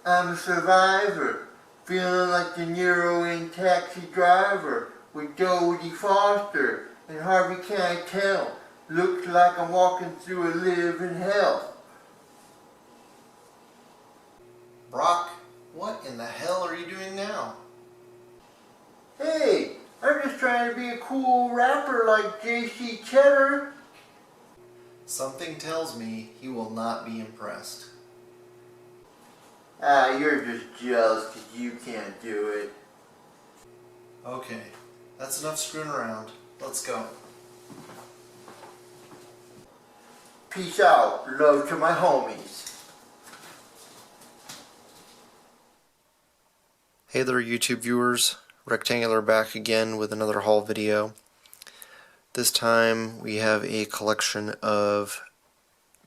I'm a survivor, feeling like the Nero-in taxi driver with Jodie Foster and Harvey Keitel. Looks like I'm walking through a living hell. Brock, what in the hell are you doing now? Hey, I'm just trying to be a cool rapper like Chedder. Something tells me he will not be impressed. Ah, you're just jealous because you can't do it. Okay, that's enough screwing around. Let's go. Peace out. Love to my homies. Hey there, YouTube viewers. Rectangular back again with another haul video. This time we have a collection of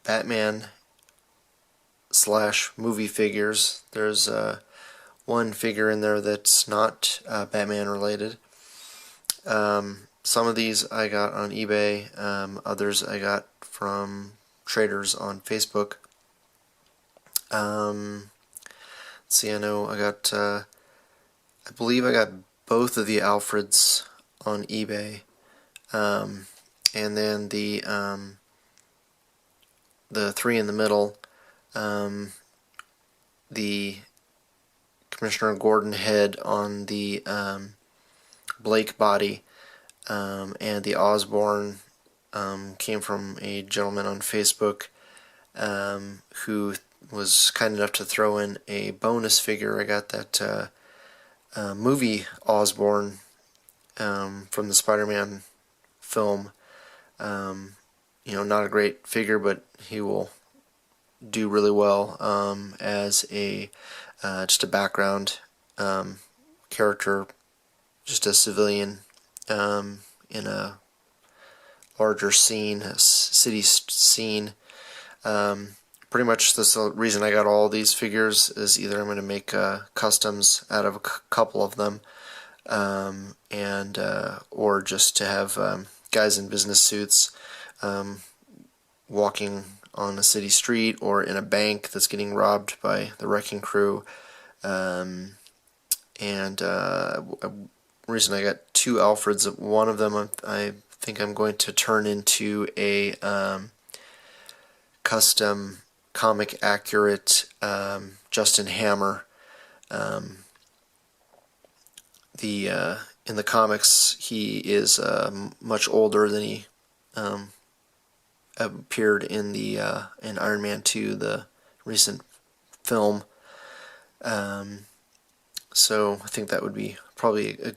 Batman / movie figures. There's one figure in there that's not Batman related. Some of these I got on eBay, others I got from traders on Facebook. Let's see, I know I got, I believe I got both of the Alfreds on eBay, and then the three in the middle, the Commissioner Gordon head on the Blake body, and the Osborn came from a gentleman on Facebook who was kind enough to throw in a bonus figure. I got that movie Osborn from the Spider-Man film. You know, not a great figure, but he will do really well as a just a background character, just a civilian in a larger scene, a city scene. Pretty much that's the reason I got all these figures, is either I'm going to make customs out of a couple of them, and or just to have guys in business suits walking on a city street or in a bank that's getting robbed by the wrecking crew. Reason I got two Alfreds. One of them I think I'm going to turn into a custom comic accurate Justin Hammer. In the comics he is much older than he appeared in the in Iron Man 2, the recent film. So I think that would be probably a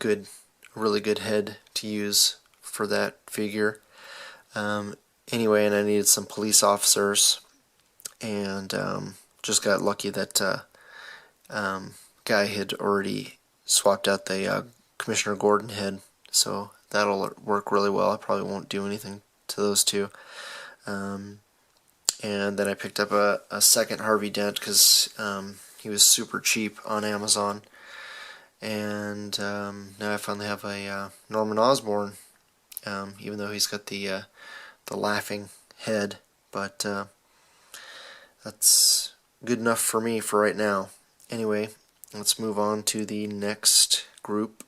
really good head to use for that figure. Anyway, and I needed some police officers, and just got lucky that guy had already swapped out the Commissioner Gordon head, so that'll work really well. I probably won't do anything to those two. And then I picked up a second Harvey Dent because he was super cheap on Amazon. And now I finally have a Norman Osborn, even though he's got the laughing head, but that's good enough for me for right now. Anyway, let's move on to the next group.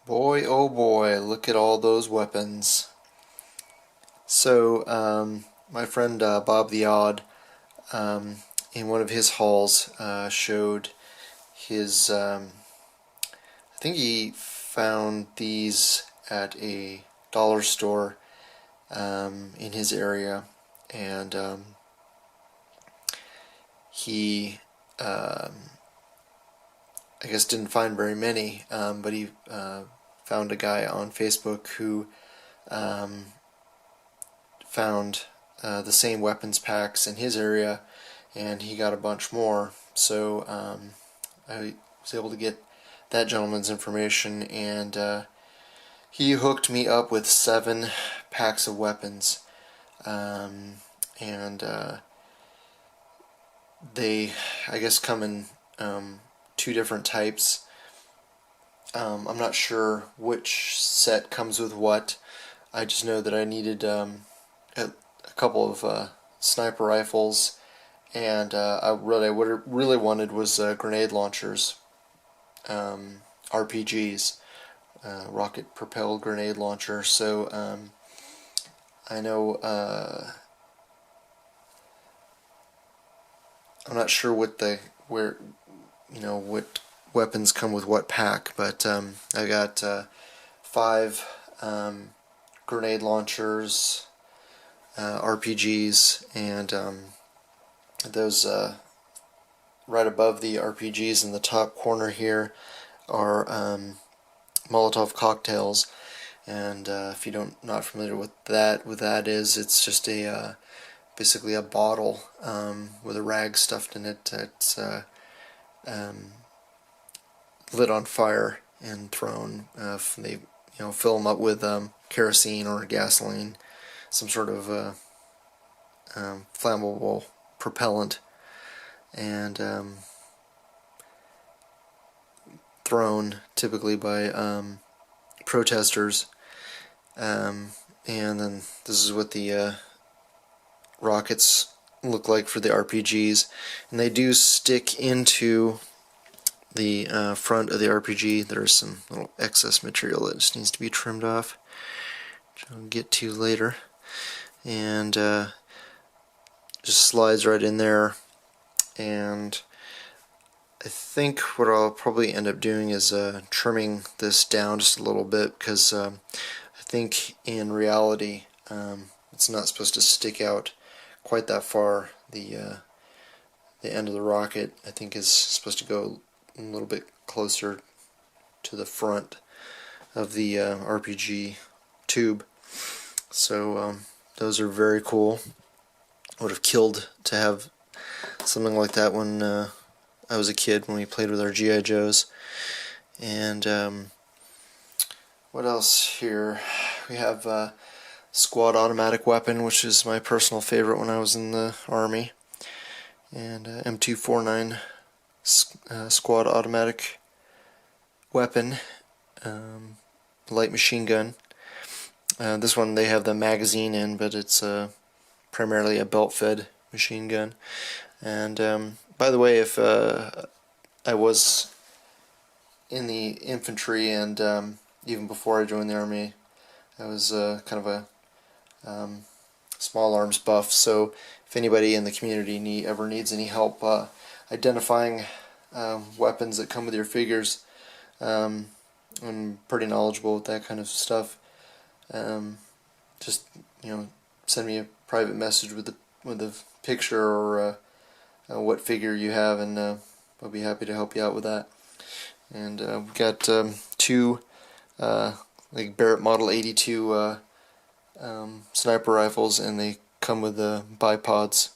Boy, oh boy, look at all those weapons. So, my friend Bob the Odd, in one of his hauls, showed his, I think he found these at a dollar store in his area, and he I guess didn't find very many, but he found a guy on Facebook who found the same weapons packs in his area, and he got a bunch more. So I was able to get that gentleman's information, and he hooked me up with 7 packs of weapons, and they, I guess, come in 2 different types. I'm not sure which set comes with what. I just know that I needed a couple of sniper rifles, and what I really wanted was grenade launchers, RPGs, rocket propelled grenade launcher. So I know I'm not sure what what weapons come with what pack, but I got 5 grenade launchers, RPGs, and those right above the RPGs in the top corner here are Molotov cocktails. And if you don't not familiar with that is, it's just a basically a bottle with a rag stuffed in it that's lit on fire and thrown. They fill them up with kerosene or gasoline, some sort of flammable propellant, and thrown typically by protesters. And then this is what the rockets look like for the RPGs, and they do stick into the front of the RPG. There's some little excess material that just needs to be trimmed off, which I'll get to later, and just slides right in there. And I think what I'll probably end up doing is trimming this down just a little bit, because I think in reality it's not supposed to stick out quite that far. The end of the rocket, I think, is supposed to go a little bit closer to the front of the RPG tube. So those are very cool. Would have killed to have something like that when I was a kid, when we played with our G.I. Joes. And what else here? We have squad automatic weapon, which is my personal favorite when I was in the Army, and M249 squad automatic weapon, light machine gun. This one they have the magazine in, but it's primarily a belt-fed machine gun. And by the way, if I was in the infantry, and even before I joined the Army, I was kind of a small arms buff, so if anybody in the community ever needs any help identifying weapons that come with your figures, I'm pretty knowledgeable with that kind of stuff. Just send me a private message with a picture or what figure you have, and I'll be happy to help you out with that. And we've got 2 like Barrett Model 82 sniper rifles, and they come with bipods,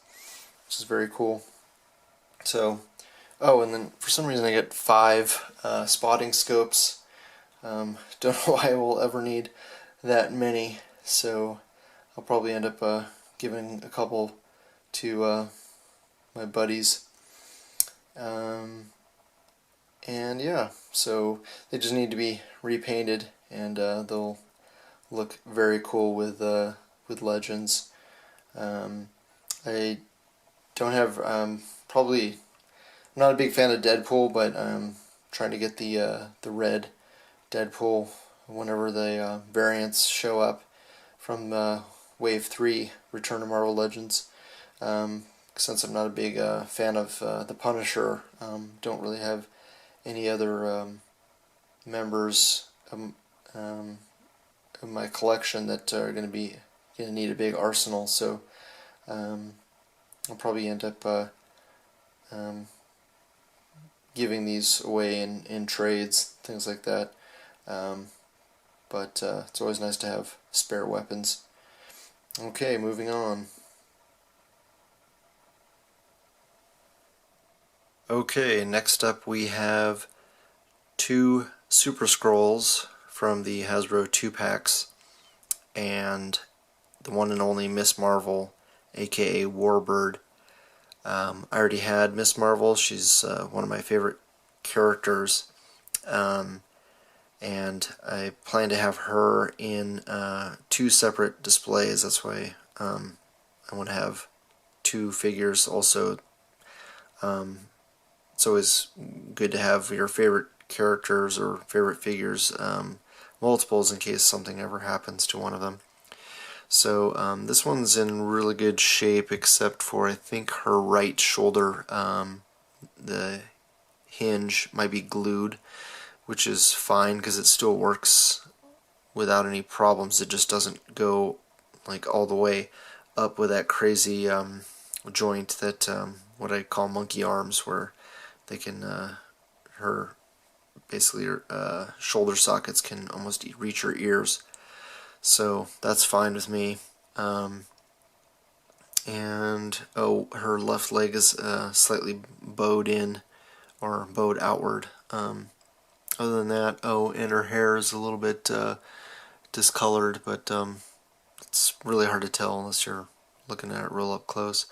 which is very cool. So, oh, and then for some reason I get 5 spotting scopes. Don't know why I will ever need that many, so I'll probably end up giving a couple to my buddies. And yeah, so they just need to be repainted, and they'll look very cool with Legends. I don't have probably not a big fan of Deadpool, but I'm trying to get the red Deadpool whenever the variants show up from Wave 3 Return to Marvel Legends. Since I'm not a big fan of the Punisher, don't really have any other members of my collection that are going to need a big arsenal, so I'll probably end up giving these away in trades, things like that. But it's always nice to have spare weapons. Okay, moving on. Okay, next up we have 2 Super Skrulls from the Hasbro 2-packs, and the one and only Miss Marvel, aka Warbird. I already had Miss Marvel. She's one of my favorite characters, and I plan to have her in 2 separate displays. That's why I want to have two figures. Also, it's always good to have your favorite characters or favorite figures multiples in case something ever happens to one of them. So this one's in really good shape, except for I think her right shoulder, the hinge might be glued, which is fine because it still works without any problems. It just doesn't go like all the way up with that crazy joint that what I call monkey arms, where they can her basically her shoulder sockets can almost reach her ears. So that's fine with me. And oh, her left leg is slightly bowed in or bowed outward. Other than that, oh, and her hair is a little bit discolored, but it's really hard to tell unless you're looking at it real up close.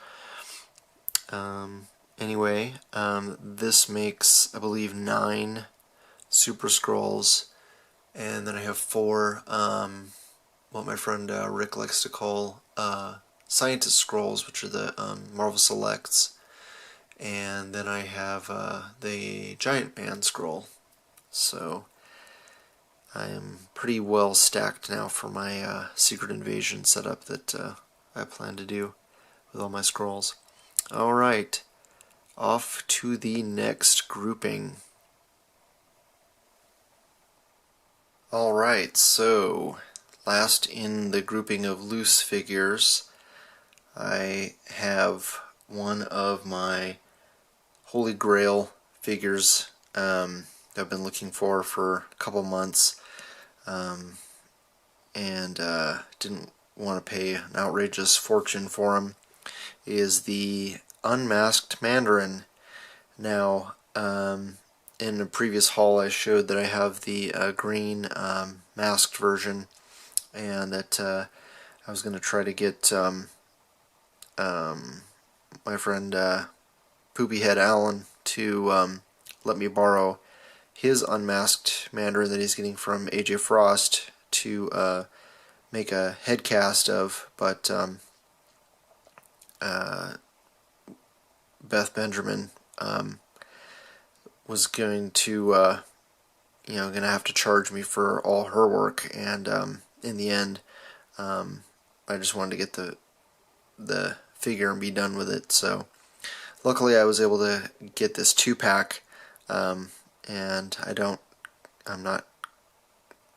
Anyway, this makes, I believe, 9 Super Skrulls, and then I have 4, what my friend Rick likes to call Scientist Skrulls, which are the Marvel Selects, and then I have the Giant Man Skrull. So I am pretty well stacked now for my Secret Invasion setup that I plan to do with all my Skrulls. Alright, off to the next grouping. Alright, so last in the grouping of loose figures, I have one of my Holy Grail figures I've been looking for a couple months, and didn't want to pay an outrageous fortune for him, is the Unmasked Mandarin. Now, in a previous haul I showed that I have the green masked version, and that I was going to try to get my friend Poopyhead Allen to let me borrow his unmasked Mandarin that he's getting from AJ Frost to make a head cast of, but Beth Benjamin was going to gonna have to charge me for all her work, and in the end I just wanted to get the figure and be done with it. So luckily I was able to get this 2-pack, and I'm not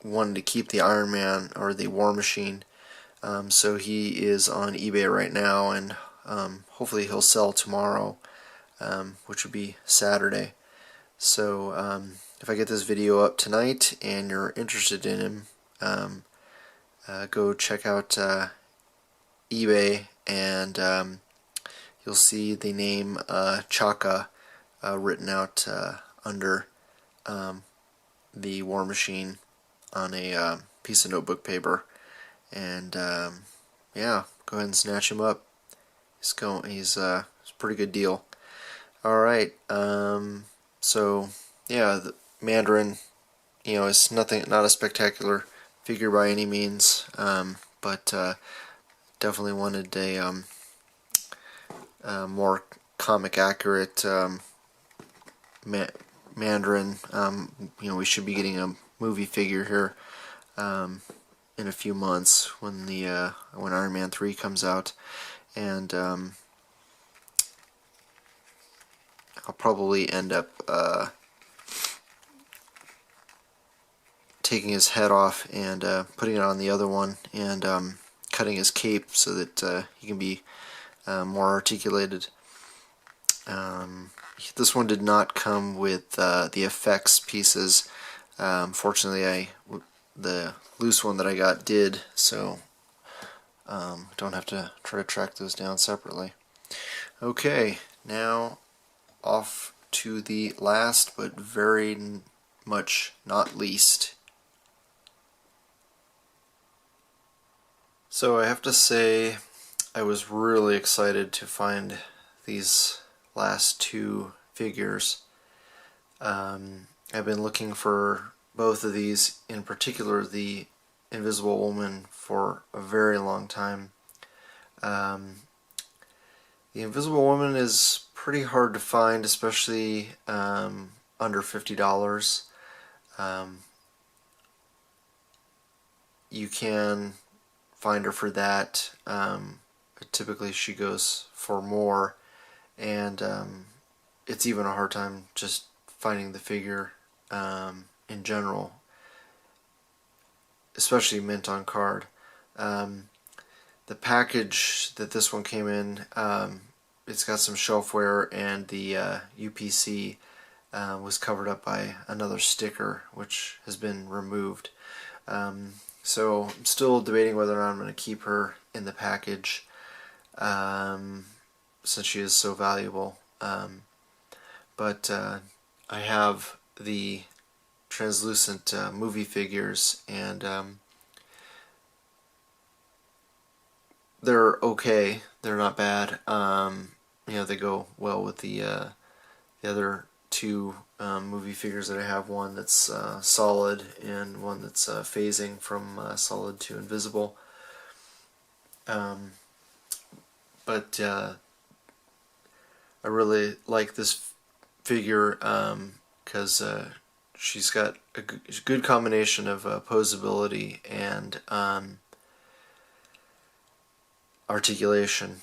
wanting to keep the Iron Man or the War Machine, so he is on eBay right now, and hopefully he'll sell tomorrow, which would be Saturday. So if I get this video up tonight and you're interested in him, go check out eBay, and you'll see the name Chaka written out under the War Machine on a piece of notebook paper, and yeah, go ahead and snatch him up. He's a pretty good deal. All right, so yeah, the Mandarin, it's not a spectacular figure by any means, but definitely wanted a more comic accurate Mandarin. We should be getting a movie figure here in a few months when when Iron Man 3 comes out, and I'll probably end up taking his head off and putting it on the other one, and cutting his cape so that he can be more articulated. This one did not come with the effects pieces. Fortunately, the loose one that I got did, so don't have to try to track those down separately. Okay, now off to the last but very much not least. So I have to say I was really excited to find these last 2 figures. I've been looking for both of these, in particular the Invisible Woman, for a very long time. The Invisible Woman is pretty hard to find, especially under $50. You can find her for that. Typically she goes for more, and it's even a hard time just finding the figure in general, especially mint on card. The package that this one came in, it's got some shelfware, and the UPC was covered up by another sticker which has been removed. So I'm still debating whether or not I'm going to keep her in the package, since she is so valuable. But I have the translucent movie figures, and they're okay. They're not bad. You know, they go well with the other two movie figures that I have. One that's solid, and one that's phasing from solid to invisible. But I really like this figure because she's got a good combination of posability and articulation,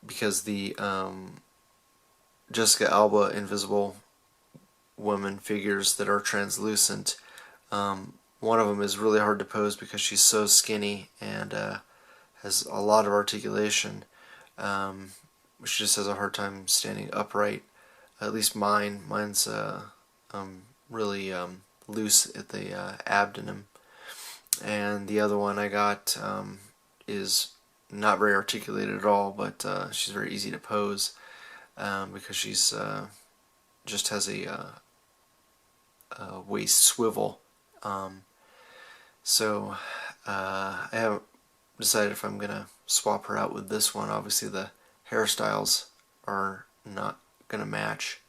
because the Jessica Alba Invisible Woman figures that are translucent, one of them is really hard to pose because she's so skinny and has a lot of articulation. She just has a hard time standing upright. At least mine's really loose at the abdomen. And the other one I got is not very articulated at all, but she's very easy to pose because she's just has a waist swivel. So I haven't decided if I'm gonna swap her out with this one. Obviously the hairstyles are not gonna match,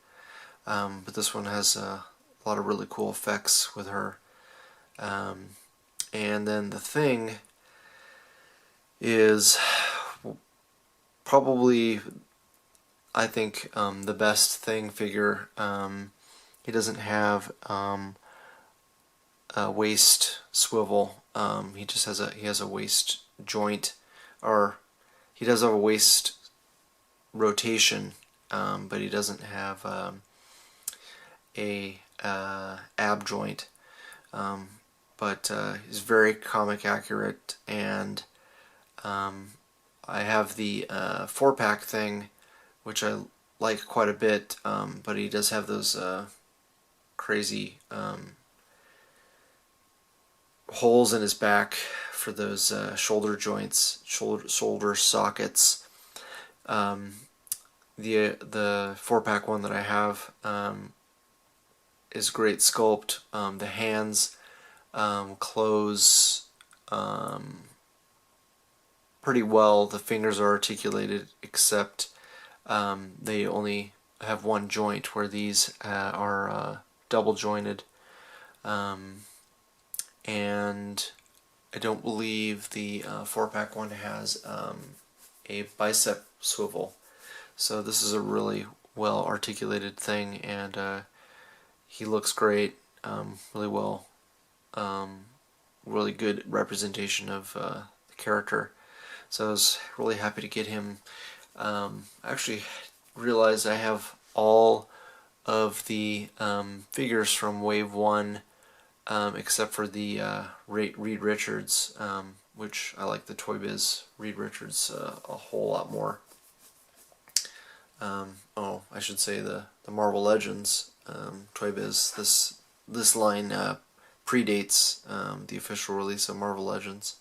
but this one has a lot of really cool effects with her. And then the Thing is probably, I think, the best Thing figure. He doesn't have a waist swivel. He just has a waist joint, or he does have a waist rotation, but he doesn't have a ab joint. But he's very comic accurate, and I have the 4-pack Thing, which I like quite a bit, but he does have those crazy holes in his back for those shoulder joints, shoulder sockets. The 4-pack one that I have is great sculpt. The hands close pretty well. The fingers are articulated, except they only have one joint, where these are double jointed. And I don't believe the 4-pack one has a bicep swivel. So this is a really well articulated Thing, and he looks great, really well, really good representation of the character. So I was really happy to get him. I actually realized I have all of the figures from Wave 1, except for the Reed Richards, which I like the Toy Biz Reed Richards a whole lot more. Oh, I should say the Marvel Legends Toy Biz. This line predates the official release of Marvel Legends.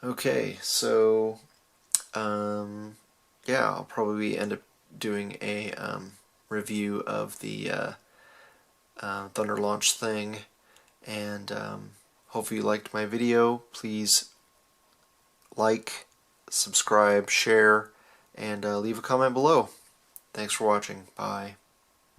Okay, so yeah, I'll probably end up doing a review of the Thunder Launch Thing, and hopefully you liked my video. Please like, subscribe, share, and leave a comment below. Thanks for watching. Bye.